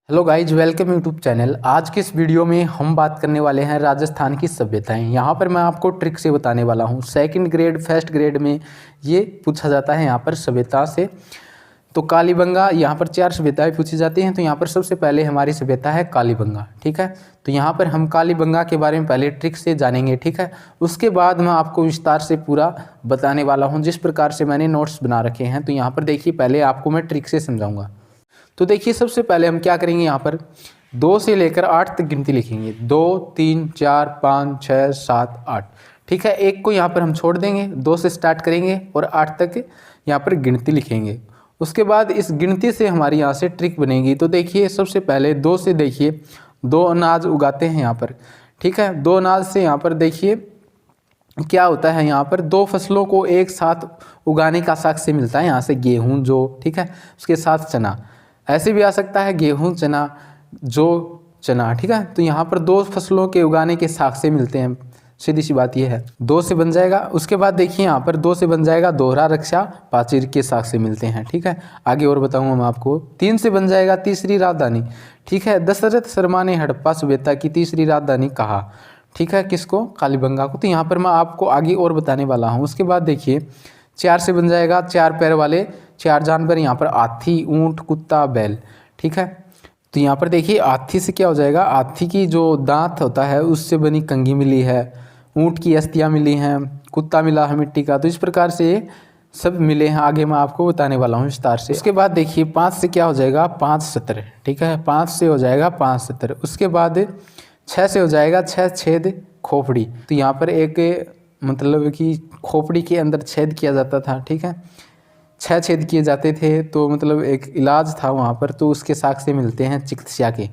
Hello guys, welcome YouTube channel. आज के इस वीडियो में हम बात करने वाले हैं राजस्थान की सभ्यताएं। यहाँ पर मैं आपको ट्रिक से बताने वाला हूँ। सेकंड ग्रेड फर्स्ट ग्रेड में ये पूछा जाता है यहाँ पर सभ्यता से। तो कालीबंगा, यहाँ पर 4 सभ्यताएं पूछी जाती हैं। तो यहाँ पर सबसे पहले हमारी सभ्यता है कालीबंगा। ठीक है, तो यहाँ पर हम कालीबंगा के बारे में पहले ट्रिक से जानेंगे। ठीक है, उसके बाद मैं आपको विस्तार से पूरा बताने वाला हूँ जिस प्रकार से मैंने नोट्स बना रखे हैं। तो यहाँ पर देखिए, पहले आपको मैं ट्रिक से समझाऊँगा। तो देखिए, सबसे पहले हम क्या करेंगे, यहाँ पर 2 से लेकर 8 तक गिनती लिखेंगे। 2 3 4 5 6 7 8। ठीक है, एक को यहाँ पर हम छोड़ देंगे, 2 से स्टार्ट करेंगे और 8 तक यहाँ पर गिनती लिखेंगे। उसके बाद इस गिनती से हमारी यहाँ से ट्रिक बनेगी। तो देखिए, सबसे पहले 2 से देखिए 2 अनाज उगाते हैं यहाँ पर। ठीक है, 2 अनाज से यहाँ पर देखिए क्या होता है, यहाँ पर 2 फसलों को एक साथ उगाने का साक्ष्य मिलता है। यहाँ से गेहूँ जो, ठीक है, उसके साथ चना, ऐसे भी आ सकता है गेहूँ चना जो चना। ठीक है, तो यहाँ पर 2 फसलों के उगाने के साक्ष्य मिलते हैं। सीधी सी बात यह है, 2 से बन जाएगा। उसके बाद देखिए, यहाँ पर 2 से बन जाएगा दोहरा रक्षा पाचिर के साक्ष्य मिलते हैं। ठीक है, आगे और बताऊंगा मैं आपको। 3 से बन जाएगा तीसरी राजधानी। ठीक है, दशरथ शर्मा ने हड़प्पा सभ्यता की तीसरी राजधानी कहा। ठीक है, किसको? कालीबंगा को। तो यहाँ पर मैं आपको आगे और बताने वाला हूँ। उसके बाद देखिए, 4 से बन जाएगा 4 पैर वाले 4 जानवर। यहाँ पर हाथी, ऊंट, कुत्ता, बैल। ठीक है, तो यहाँ पर देखिए, हाथी से क्या हो जाएगा, हाथी की जो दांत होता है उससे बनी कंघी मिली है, ऊंट की अस्थियाँ मिली हैं, कुत्ता मिला है मिट्टी का। तो इस प्रकार से सब मिले हैं। आगे मैं आपको बताने वाला हूँ विस्तार से। उसके बाद देखिए, 5 से क्या हो जाएगा, 5 सत्र। ठीक है, 5 से हो जाएगा 5 सत्र। उसके बाद 6 से हो जाएगा 6 छेद खोपड़ी। तो यहाँ पर एक मतलब कि खोपड़ी के अंदर छेद किया जाता था। ठीक है, 6 छेद किए जाते थे, तो मतलब एक इलाज था वहाँ पर। तो उसके साक्ष्य मिलते हैं, चिकित्सा के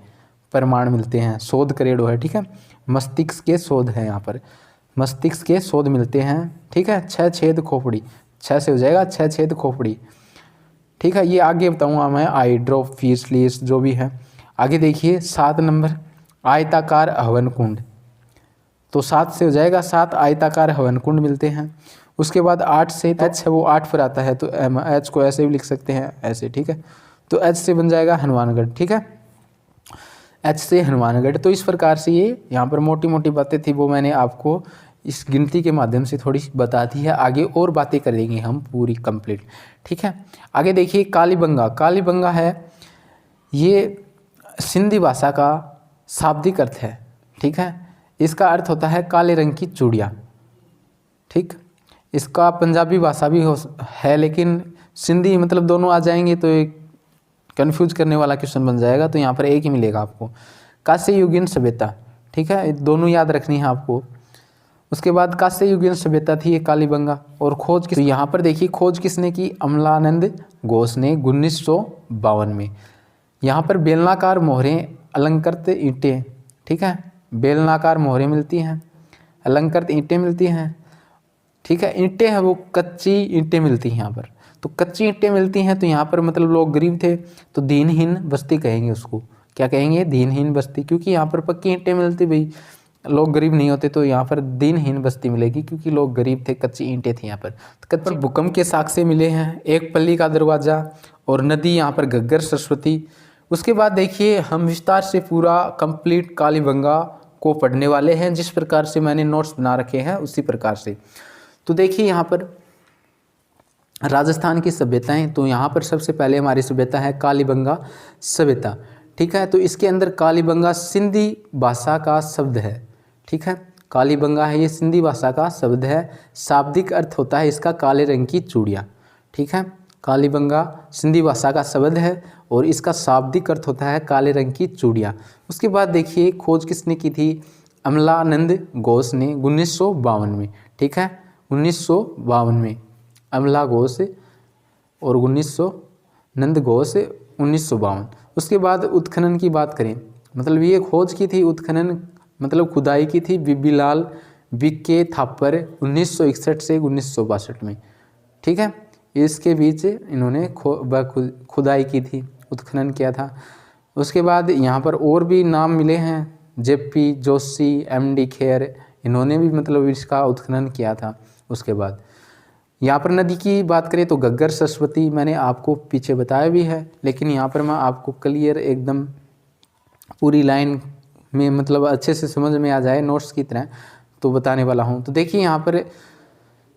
प्रमाण मिलते हैं, शोध करेडो है। ठीक है, मस्तिष्क के शोध है, यहाँ पर मस्तिष्क के शोध मिलते हैं। ठीक है, 6 छेद खोपड़ी, 6 से हो जाएगा 6 छेद खोपड़ी। ठीक है, ये आगे बताऊँगा मैं, हाइड्रोफिसलिस जो भी है। आगे देखिए, 7 नंबर आयताकार हवन कुंड। तो 7 से हो जाएगा 7 आयताकार हवन कुंड मिलते हैं। उसके बाद 8 से एच है, वो 8 पर आता है, तो एच को ऐसे भी लिख सकते हैं, ऐसे। ठीक है, तो एच से बन जाएगा हनुमानगढ़। ठीक है, एच से हनुमानगढ़। तो इस प्रकार से ये यहाँ पर मोटी मोटी बातें थी, वो मैंने आपको इस गिनती के माध्यम से थोड़ी बता दी है। आगे और बातें करेंगे हम पूरी कंप्लीट। ठीक है, आगे देखिए, कालीबंगा। कालीबंगा है, ये सिंधी भाषा का शाब्दिक अर्थ है। ठीक है, इसका अर्थ होता है काले रंग की चूड़ियाँ। ठीक, इसका पंजाबी भाषा भी है, लेकिन सिंधी मतलब दोनों आ जाएंगे तो एक कन्फ्यूज करने वाला क्वेश्चन बन जाएगा। तो यहाँ पर एक ही मिलेगा आपको, कांस्य युगीन सभ्यता। ठीक है, दोनों याद रखनी है आपको। उसके बाद कांस्य युगीन सभ्यता थी ये कालीबंगा। और खोज किस, तो यहाँ पर देखिए, खोज किसने की, अमलानंद घोष ने 1952 में। यहाँ पर बेलनाकार मोहरें, अलंकृत ईंटें। ठीक है, बेलनाकार मोहरें मिलती हैं, अलंकृत ईंटें मिलती हैं। ठीक है, ईंटें हैं वो कच्ची ईंटें मिलती हैं यहाँ पर। तो कच्ची ईंटें मिलती हैं, तो यहाँ पर मतलब लोग गरीब थे, तो दीनहीन बस्ती कहेंगे उसको। क्या कहेंगे? दीनहीन बस्ती। क्योंकि यहाँ पर पक्की ईंटें मिलती, भाई लोग गरीब नहीं होते, तो यहाँ पर दीनहीन बस्ती मिलेगी, क्योंकि लोग गरीब थे, कच्ची ईंटें थी यहाँ पर। तो कच्ची भूकंप के साक्ष्य मिले हैं, एक पल्ली का दरवाजा और नदी, यहाँ पर घग्गर, सरस्वती। उसके बाद देखिए, हम विस्तार से पूरा कंप्लीट कालीबंगा को पढ़ने वाले हैं, जिस प्रकार से मैंने नोट्स बना रखे हैं उसी प्रकार से। तो देखिए, यहाँ पर राजस्थान की सभ्यताएं। तो यहाँ पर सबसे पहले हमारी सभ्यता है कालीबंगा सभ्यता। ठीक है, तो इसके अंदर कालीबंगा सिंधी भाषा का शब्द है। ठीक है, कालीबंगा है, ये सिंधी भाषा का शब्द है। शाब्दिक अर्थ होता है इसका काले रंग की चूड़ियाँ। ठीक है, कालीबंगा सिंधी भाषा का शब्द है और इसका शाब्दिक अर्थ होता है काले रंग की चूड़ियाँ। उसके बाद देखिए, खोज किसने की थी, अमलानंद घोष ने 1952 में। ठीक है, 1952 में अमला घोष और 1900 नंद घोष 1952। उसके बाद उत्खनन की बात करें, मतलब ये खोज की थी, उत्खनन मतलब खुदाई की थी बीबीलाल बीके थापर 1961 से 1962 में। ठीक है, इसके बीच इन्होंने खुदाई की थी, उत्खनन किया था। उसके बाद यहाँ पर और भी नाम मिले हैं, जेपी जोशी, एमडी खेर, इन्होंने भी मतलब इसका उत्खनन किया था। उसके बाद यहाँ पर नदी की बात करें तो घग्गर, सरस्वती मैंने आपको पीछे बताया भी है, लेकिन यहाँ पर मैं आपको क्लियर एकदम पूरी लाइन में मतलब अच्छे से समझ में आ जाए नोट्स की तरह तो बताने वाला हूँ। तो देखिए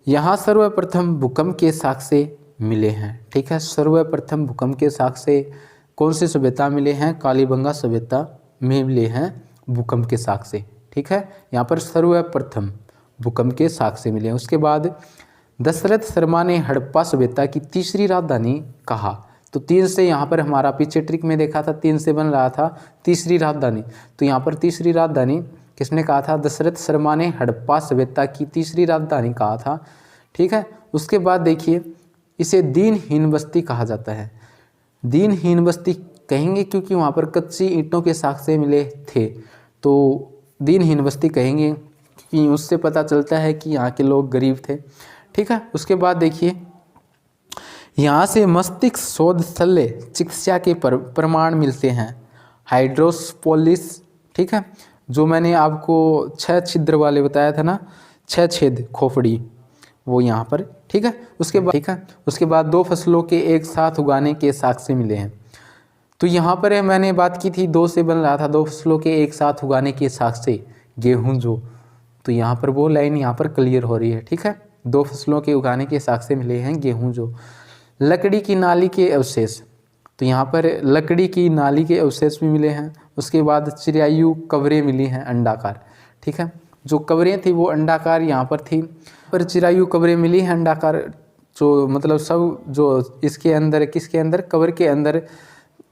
यहाँ सर्वप्रथम भूकंप के साक्ष्य मिले हैं। ठीक है, सर्वप्रथम भूकंप के साक्ष्य कौन सी सभ्यता मिले हैं? कालीबंगा सभ्यता में मिले हैं भूकंप के साक्ष्य। ठीक है, यहाँ पर सर्वप्रथम भूकंप के साक्ष्य मिले हैं। उसके बाद दशरथ शर्मा ने हड़प्पा सभ्यता की तीसरी राजधानी कहा। तो 3 से यहाँ पर हमारा पीछे ट्रिक में देखा था 3 से बन रहा था तीसरी राजधानी। तो यहाँ पर तीसरी राजधानी किसने कहा था? दशरथ शर्मा ने हड़प्पा सभ्यता की तीसरी राजधानी कहा था। ठीक है, उसके बाद देखिए इसे दीनहीन बस्ती कहा जाता है। दीनहीन बस्ती कहेंगे क्योंकि वहाँ पर कच्ची ईंटों के साक्ष्य मिले थे, तो दीनहीन बस्ती कहेंगे क्योंकि उससे पता चलता है कि यहाँ के लोग गरीब थे। ठीक है, उसके बाद देखिए यहाँ से मस्तिष्क शोध शल्य चिकित्सा के प्रमाण मिलते हैं। हाइड्रोस्पोलिस, ठीक है, जो मैंने आपको 6 छिद्र वाले बताया था ना, 6 छेद खोपड़ी, वो यहाँ पर। ठीक है, उसके बाद 2 फसलों के एक साथ उगाने के साक्ष्य मिले हैं। तो यहाँ पर मैंने बात की थी 2 से बन रहा था 2 फसलों के एक साथ उगाने के साक्ष्य गेहूँ जो, तो यहाँ पर वो लाइन यहाँ पर क्लियर हो रही है। ठीक है, 2 फसलों के उगाने के साक्ष्य मिले हैं गेहूँ जो। लकड़ी की नाली के अवशेष, तो यहाँ पर लकड़ी की नाली के अवशेष भी मिले हैं। उसके बाद चिरायु कब्रें मिली हैं अंडाकार। ठीक है, जो कब्रें थी वो अंडाकार यहाँ पर थी, पर चिरायु कब्रें मिली हैं अंडाकार, जो मतलब सब जो इसके अंदर किसके अंदर कब्र के अंदर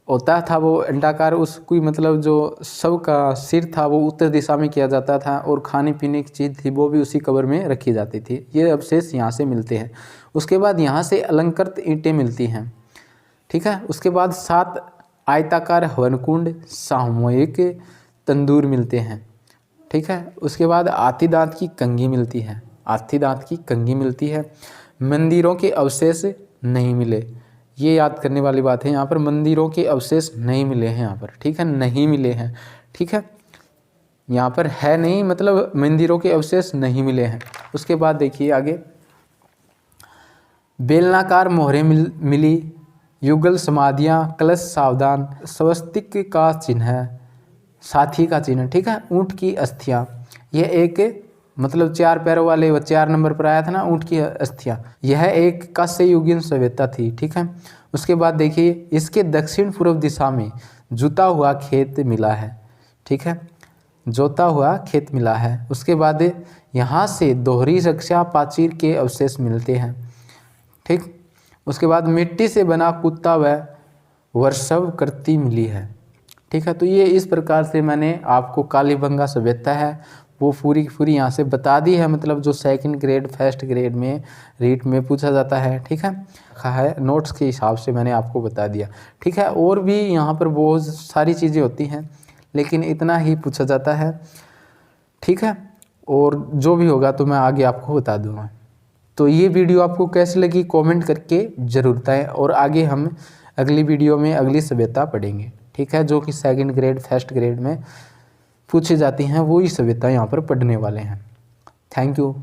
होता था वो अंडाकार, उसकी मतलब जो शव का सिर था वो उत्तर दिशा में किया जाता था और खाने पीने की चीज़ थी वो भी उसी कब्र में रखी जाती थी। ये अवशेष यहाँ से मिलते हैं। उसके बाद यहाँ से अलंकृत ईंटें मिलती हैं। ठीक है, उसके बाद 7 आयताकार हवनकुंड सामूहिक तंदूर मिलते हैं। ठीक है, उसके बाद हाथी दांत की कंघी मिलती है। हाथी दांत की कंघी मिलती है। मंदिरों के अवशेष नहीं मिले, ये याद करने वाली बात है। यहाँ पर मंदिरों के अवशेष नहीं मिले हैं यहाँ पर। ठीक है, नहीं मिले हैं। ठीक है, यहाँ पर है नहीं मतलब मंदिरों के अवशेष नहीं मिले हैं। उसके बाद देखिए आगे, बेलनाकार मोहरें मिली, युगल समाधियाँ, कलश सावधान, स्वस्तिक का चिन्ह, साथी का चिन्ह। ठीक है, ऊँट की अस्थियाँ, यह एक मतलब 4 पैरों वाले, वो 4 नंबर पर आया था ना ऊँट की अस्थियाँ, यह एक कांस्ययुगीन सभ्यता थी। ठीक है, उसके बाद देखिए इसके दक्षिण पूर्व दिशा में जुता हुआ खेत मिला है। ठीक है, जोता हुआ खेत मिला है। उसके बाद यहाँ से दोहरी रक्षा प्राचीर के अवशेष मिलते हैं। ठीक, उसके बाद मिट्टी से बना कुत्ता व वर्षव करती मिली है। ठीक है, तो ये इस प्रकार से मैंने आपको कालीबंगा सभ्यता है वो पूरी की पूरी यहाँ से बता दी है, मतलब जो 2nd ग्रेड फर्स्ट ग्रेड में रीट में पूछा जाता है। ठीक है, नोट्स के हिसाब से मैंने आपको बता दिया। ठीक है, और भी यहाँ पर बहुत सारी चीज़ें होती हैं लेकिन इतना ही पूछा जाता है। ठीक है, और जो भी होगा तो मैं आगे आपको बता दूँगा। तो ये वीडियो आपको कैसी लगी कमेंट करके ज़रूर बताएं, और आगे हम अगली वीडियो में अगली सभ्यता पढ़ेंगे। ठीक है, जो कि 2nd ग्रेड फर्स्ट ग्रेड में पूछी जाती हैं वही सभ्यता यहाँ पर पढ़ने वाले हैं। Thank you.